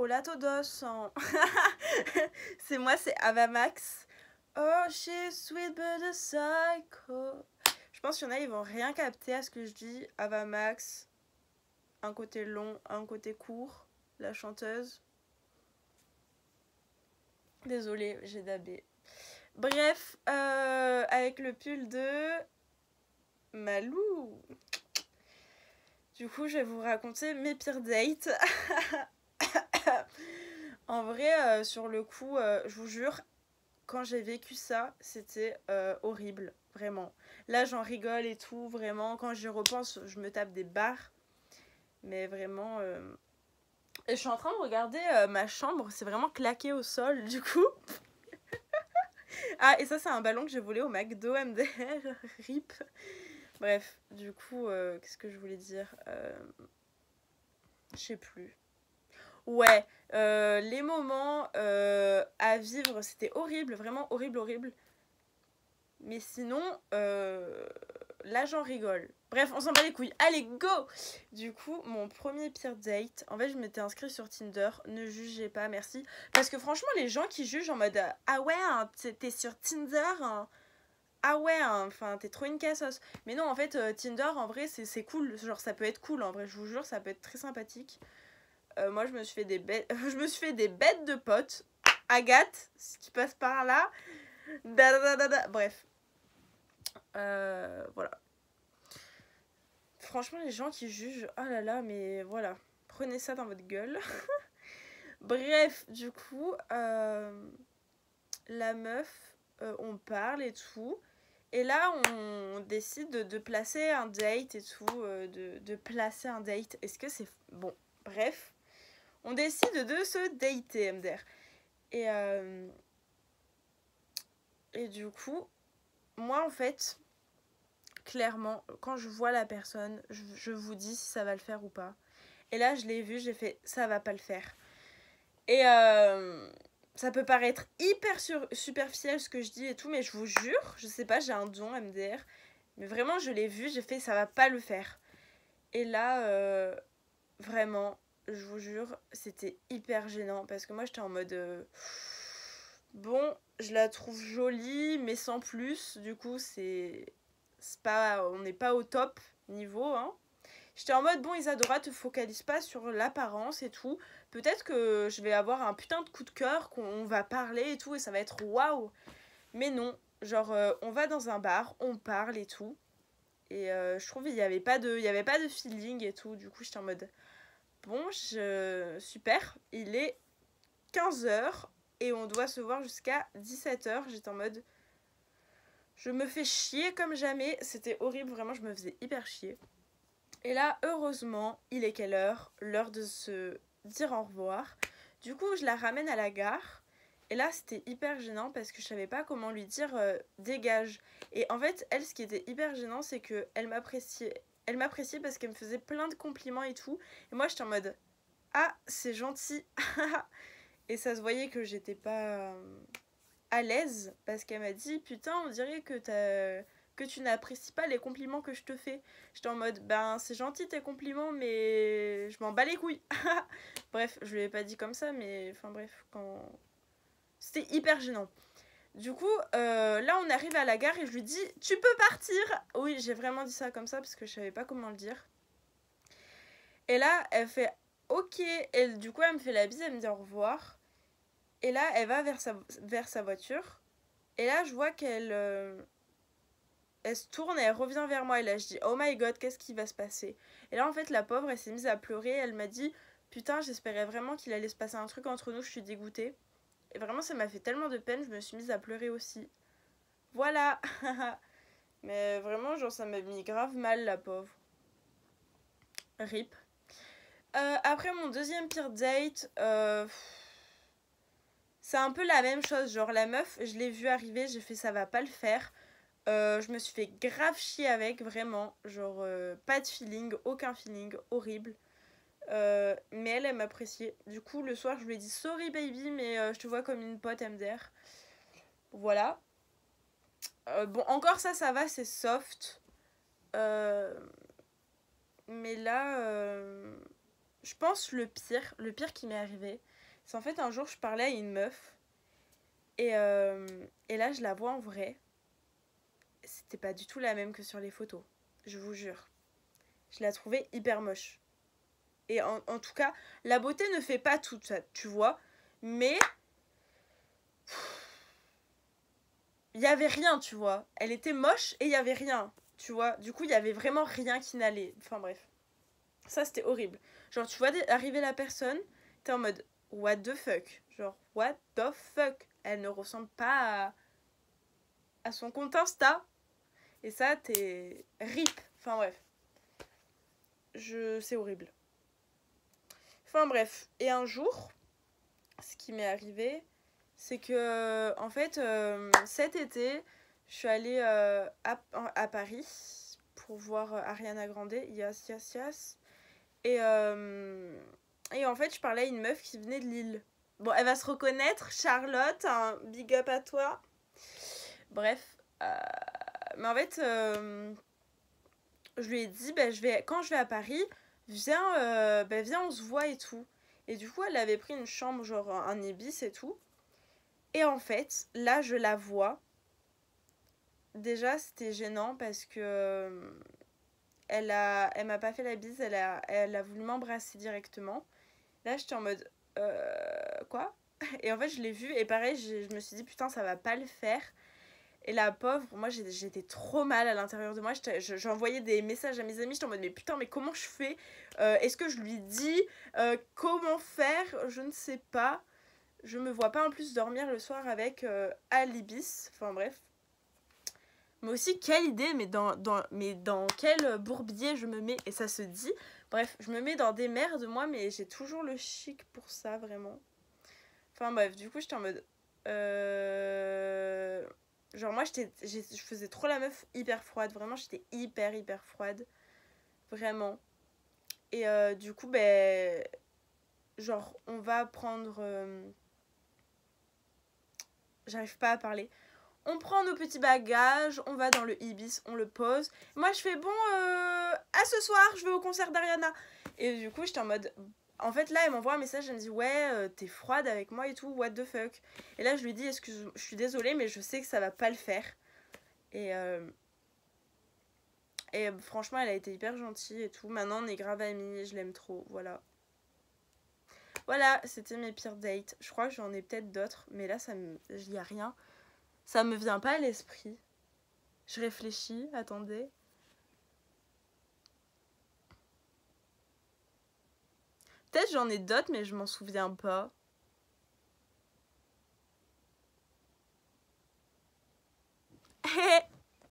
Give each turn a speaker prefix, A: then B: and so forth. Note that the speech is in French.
A: Hola todos. C'est moi, c'est Avamax. Oh, she's sweet but a psycho. Je pense qu'il y en a, ils vont rien capter à ce que je dis. Avamax, un côté long, un côté court. La chanteuse. Désolée, j'ai dabé. Bref, avec le pull de Malou. Du coup, je vais vous raconter mes pires dates. En vrai, sur le coup, je vous jure, quand j'ai vécu ça, c'était horrible, vraiment. Là, j'en rigole et tout, vraiment. Quand j'y repense, je me tape des barres. Mais vraiment... Et je suis en train de regarder ma chambre, c'est vraiment claqué au sol, du coup. Ah, et ça, c'est un ballon que j'ai volé au McDo MDR, RIP. Bref, du coup, qu'est-ce que je voulais dire Je sais plus. Ouais, les moments à vivre, c'était horrible, vraiment horrible, horrible. Mais sinon, là j'en rigole. Bref, on s'en bat les couilles. Allez, go! Du coup, mon premier pire date, en fait, je m'étais inscrite sur Tinder. Ne jugez pas, merci. Parce que franchement, les gens qui jugent en mode ah ouais, hein, t'es sur Tinder, hein. Ah ouais, hein, enfin, t'es trop une cassos. Mais non, en fait, Tinder, en vrai, c'est cool. Genre, ça peut être cool, en vrai, je vous jure, ça peut être très sympathique. Moi, je me suis fait des bêtes, je me suis fait des bêtes de potes. Agathe, ce qui passe par là. Bref. Voilà. Franchement, les gens qui jugent, oh là là, mais voilà. Prenez ça dans votre gueule. Bref, du coup, la meuf, on parle et tout. Et là, on décide de placer un date et tout. De placer un date. Est-ce que c'est... Bon, bref. On décide de se dater, MDR. Et du coup, moi, en fait, clairement, quand je vois la personne, je vous dis si ça va le faire ou pas. Et là, je l'ai vu, j'ai fait, ça va pas le faire. Et ça peut paraître hyper superficiel ce que je dis et tout, mais je vous jure, je sais pas, j'ai un don MDR. Mais vraiment, je l'ai vu, j'ai fait, ça va pas le faire. Et là, vraiment, je vous jure, c'était hyper gênant. Parce que moi, j'étais en mode... bon, je la trouve jolie, mais sans plus. Du coup, c'est pas, on n'est pas au top niveau, hein. J'étais en mode, bon, Isadora, te focalise pas sur l'apparence et tout. Peut-être que je vais avoir un putain de coup de cœur, qu'on va parler et tout, et ça va être waouh. Mais non, genre, on va dans un bar, on parle et tout. Et je trouve qu'il n'y avait pas de feeling et tout. Du coup, j'étais en mode, bon, super, il est 15h et on doit se voir jusqu'à 17h. J'étais en mode, je me fais chier comme jamais. C'était horrible, vraiment, je me faisais hyper chier. Et là, heureusement, il est quelle heure? L'heure de se dire au revoir. Du coup, je la ramène à la gare. Et là, c'était hyper gênant parce que je savais pas comment lui dire dégage. Et en fait, elle, ce qui était hyper gênant, c'est que elle m'appréciait. Elle m'appréciait parce qu'elle me faisait plein de compliments et tout. Et moi, j'étais en mode ah, c'est gentil. Et ça se voyait que j'étais pas à l'aise parce qu'elle m'a dit putain, on dirait que tu n'apprécies pas les compliments que je te fais. J'étais en mode, ben c'est gentil tes compliments, mais je m'en bats les couilles. Bref, je lui ai pas dit comme ça, mais enfin bref, quand... C'était hyper gênant. Du coup, là on arrive à la gare et je lui dis, tu peux partir. Oui, j'ai vraiment dit ça comme ça parce que je savais pas comment le dire. Et là, elle fait, ok. Et du coup, elle me fait la bise, elle me dit au revoir. Et là, elle va vers sa voiture. Et là, je vois qu'elle... elle se tourne et elle revient vers moi. Et là, je dis, oh my god, qu'est-ce qui va se passer? Et là, en fait, la pauvre, elle s'est mise à pleurer. Elle m'a dit, putain, j'espérais vraiment qu'il allait se passer un truc entre nous, je suis dégoûtée. Et vraiment, ça m'a fait tellement de peine, je me suis mise à pleurer aussi. Voilà. Mais vraiment, genre, ça m'a mis grave mal, la pauvre. RIP. Après, mon deuxième pire date, c'est un peu la même chose. Genre, la meuf, je l'ai vue arriver, j'ai fait, ça va pas le faire. Je me suis fait grave chier avec, vraiment. Genre, pas de feeling, aucun feeling, horrible. Mais elle m'appréciait. Du coup, le soir, je lui ai dit sorry baby, mais je te vois comme une pote MDR. Voilà. Bon, encore ça va, c'est soft. Mais là, je pense le pire qui m'est arrivé, c'est en fait un jour je parlais à une meuf et là je la vois en vrai. C'était pas du tout la même que sur les photos, je vous jure. Je la trouvais hyper moche. Et en tout cas, la beauté ne fait pas tout ça, tu vois. Mais il y avait rien, tu vois. Elle était moche et il y avait rien, tu vois. Du coup, il y avait vraiment rien qui n'allait. Enfin bref. Ça, c'était horrible. Genre, tu vois arriver la personne, t'es en mode what the fuck. Genre, what the fuck. Elle ne ressemble pas à son compte Insta. Et ça, t'es rip. Enfin bref. C'est horrible. Enfin bref. Et un jour, ce qui m'est arrivé, c'est que, en fait, cet été, je suis allée à Paris pour voir Ariana Grande, Yes, Yes, Yes. Et en fait, je parlais à une meuf qui venait de Lille. Bon, elle va se reconnaître, Charlotte, un big up à toi. Bref. Mais en fait, je lui ai dit, bah, quand je vais à Paris, viens, on se voit et tout. Et du coup, elle avait pris une chambre, genre un Ibis et tout. Et en fait, là, je la vois. Déjà, c'était gênant parce que elle m'a pas fait la bise, elle a voulu m'embrasser directement. Là, j'étais en mode quoi? Et en fait, je l'ai vue et pareil, je me suis dit putain, ça va pas le faire. Et la pauvre, moi j'étais trop mal à l'intérieur de moi. J'envoyais des messages à mes amis, j'étais en mode mais putain, mais comment je fais? Est-ce que je lui dis? Comment faire? Je ne sais pas. Je me vois pas en plus dormir le soir avec Alibis. Enfin bref. Mais aussi, quelle idée, mais dans quel bourbier je me mets? Et ça se dit. Bref, je me mets dans des merdes, moi, mais j'ai toujours le chic pour ça, vraiment. Enfin bref, du coup, j'étais en mode... Genre, moi, je faisais trop la meuf hyper froide. Vraiment, j'étais hyper froide. Vraiment. Et du coup, ben... Genre, on va prendre... J'arrive pas à parler. On prend nos petits bagages, on va dans le Ibis, on le pose. Moi, je fais bon, à ce soir, je vais au concert d'Ariana. Et du coup, j'étais en mode... En fait, là, elle m'envoie un message, elle me dit ouais, t'es froide avec moi et tout, what the fuck. Et là, je lui dis, excuse, je suis désolée, mais je sais que ça va pas le faire. Et franchement, elle a été hyper gentille et tout. Maintenant, on est grave amis, je l'aime trop, voilà. Voilà, c'était mes pires dates. Je crois que j'en ai peut-être d'autres, mais là, y a rien. Ça me vient pas à l'esprit. Je réfléchis, attendez. Peut-être j'en ai d'autres, mais je m'en souviens pas.